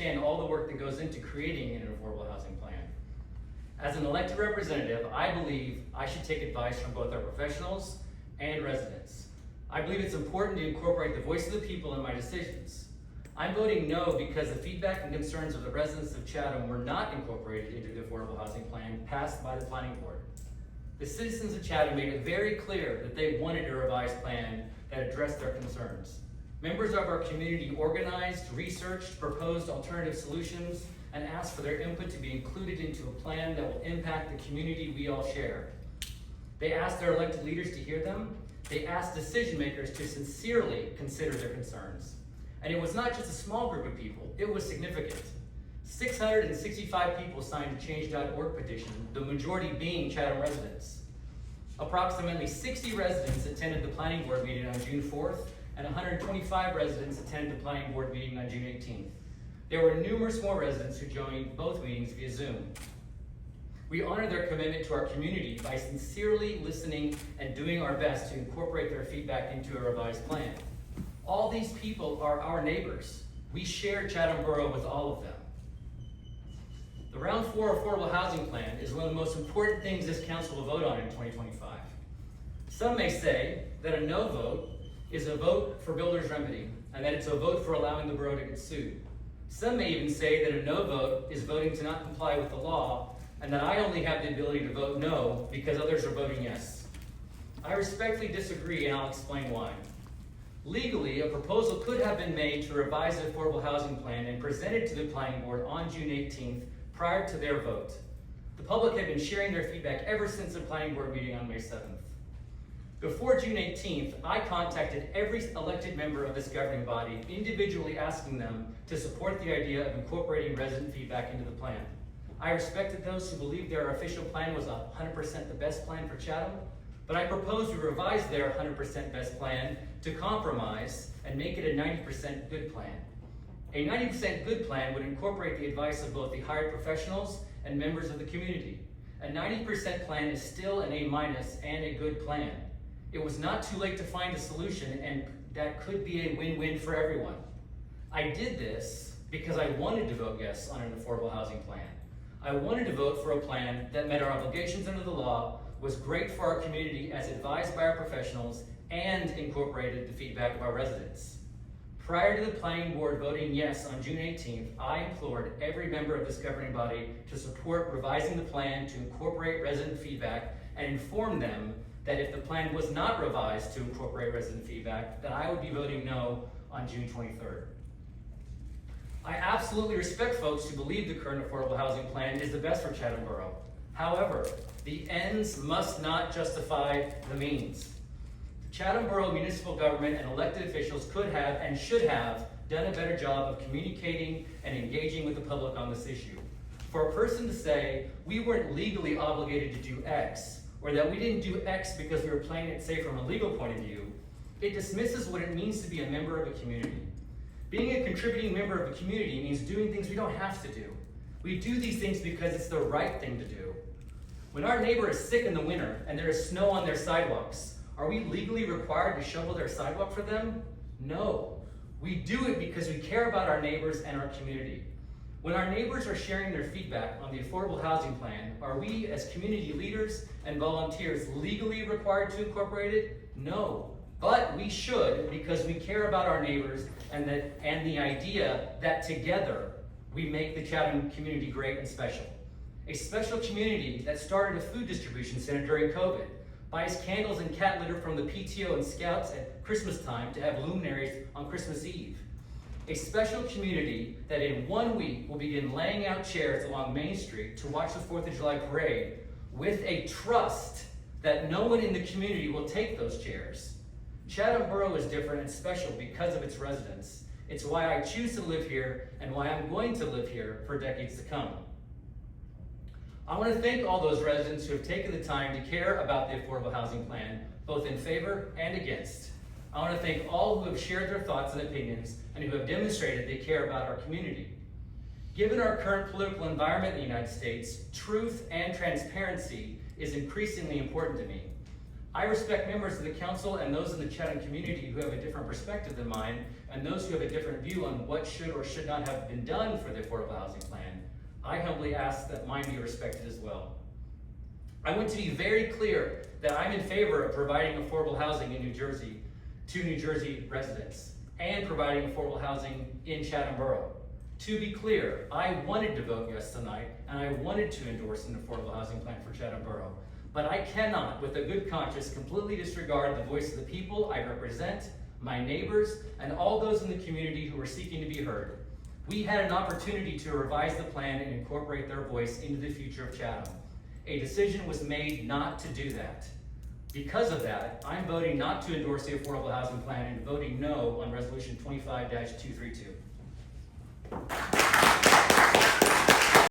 understand all the work that goes into creating an affordable housing plan. As an elected representative, I believe I should take advice from both our professionals and residents. I believe it's important to incorporate the voice of the people in my decisions. I'm voting no because the feedback and concerns of the residents of Chatham were not incorporated into the affordable housing plan passed by the planning board. The citizens of Chatham made it very clear that they wanted a revised plan that addressed their concerns. Members of our community organized, researched, proposed alternative solutions, and asked for their input to be included into a plan that will impact the community we all share. They asked their elected leaders to hear them. They asked decision makers to sincerely consider their concerns. And it was not just a small group of people, it was significant. 665 people signed a change.org petition, the majority being Chatham residents. Approximately 60 residents attended the planning board meeting on June 4th, and 125 residents attended the planning board meeting on June 18th. There were numerous more residents who joined both meetings via Zoom. We honor their commitment to our community by sincerely listening and doing our best to incorporate their feedback into a revised plan. All these people are our neighbors. We share Chatham Borough with all of them. The Round 4 Affordable Housing Plan is one of the most important things this council will vote on in 2025. Some may say that a no vote is a vote for builder's remedy, and that it's a vote for allowing the borough to get sued. Some may even say that a no vote is voting to not comply with the law, and that I only have the ability to vote no because others are voting yes. I respectfully disagree, and I'll explain why. Legally, a proposal could have been made to revise the affordable housing plan and presented to the planning board on June 18th prior to their vote. The public had been sharing their feedback ever since the planning board meeting on May 7th. Before June 18th, I contacted every elected member of this governing body, individually asking them to support the idea of incorporating resident feedback into the plan. I respected those who believed their official plan was 100% the best plan for Chatham, but I proposed to revise their 100% best plan to compromise and make it a 90% good plan. A 90% good plan would incorporate the advice of both the hired professionals and members of the community. A 90% plan is still an A- and a good plan. It was not too late to find a solution, and that could be a win-win for everyone. I did this because I wanted to vote yes on an affordable housing plan. I wanted to vote for a plan that met our obligations under the law, was great for our community as advised by our professionals, and incorporated the feedback of our residents. Prior to the planning board voting yes on June 18th, I implored every member of this governing body to support revising the plan to incorporate resident feedback and inform them that if the plan was not revised to incorporate resident feedback, that I would be voting no on June 23rd. I absolutely respect folks who believe the current affordable housing plan is the best for Chatham Borough. However, the ends must not justify the means. The Chatham Borough municipal government and elected officials could have and should have done a better job of communicating and engaging with the public on this issue. For a person to say, we weren't legally obligated to do X, or that we didn't do X because we were playing it safe from a legal point of view, it dismisses what it means to be a member of a community. Being a contributing member of a community means doing things we don't have to do. We do these things because it's the right thing to do. When our neighbor is sick in the winter and there is snow on their sidewalks, are we legally required to shovel their sidewalk for them? No. We do it because we care about our neighbors and our community. When our neighbors are sharing their feedback on the affordable housing plan, are we as community leaders and volunteers legally required to incorporate it? No, but we should because we care about our neighbors and the idea that together we make the Chatham community great and special. A special community that started a food distribution center during COVID, buys candles and cat litter from the PTO and Scouts at Christmas time to have luminaries on Christmas Eve. A special community that in 1 week will begin laying out chairs along Main Street to watch the 4th of July parade with a trust that no one in the community will take those chairs. Chatham Borough is different and special because of its residents. It's why I choose to live here and why I'm going to live here for decades to come. I want to thank all those residents who have taken the time to care about the affordable housing plan, both in favor and against. I want to thank all who have shared their thoughts and opinions and who have demonstrated they care about our community. Given our current political environment in the United States, truth and transparency is increasingly important to me. I respect members of the council and those in the Chatham community who have a different perspective than mine, and those who have a different view on what should or should not have been done for the affordable housing plan. I humbly ask that mine be respected as well. I want to be very clear that I'm in favor of providing affordable housing in New Jersey to New Jersey residents and providing affordable housing in Chatham Borough. To be clear, I wanted to vote yes tonight, and I wanted to endorse an affordable housing plan for Chatham Borough. But I cannot, with a good conscience, completely disregard the voice of the people I represent, my neighbors, and all those in the community who are seeking to be heard. We had an opportunity to revise the plan and incorporate their voice into the future of Chatham. A decision was made not to do that. Because of that, I'm voting not to endorse the affordable housing plan and voting no on resolution 25-232.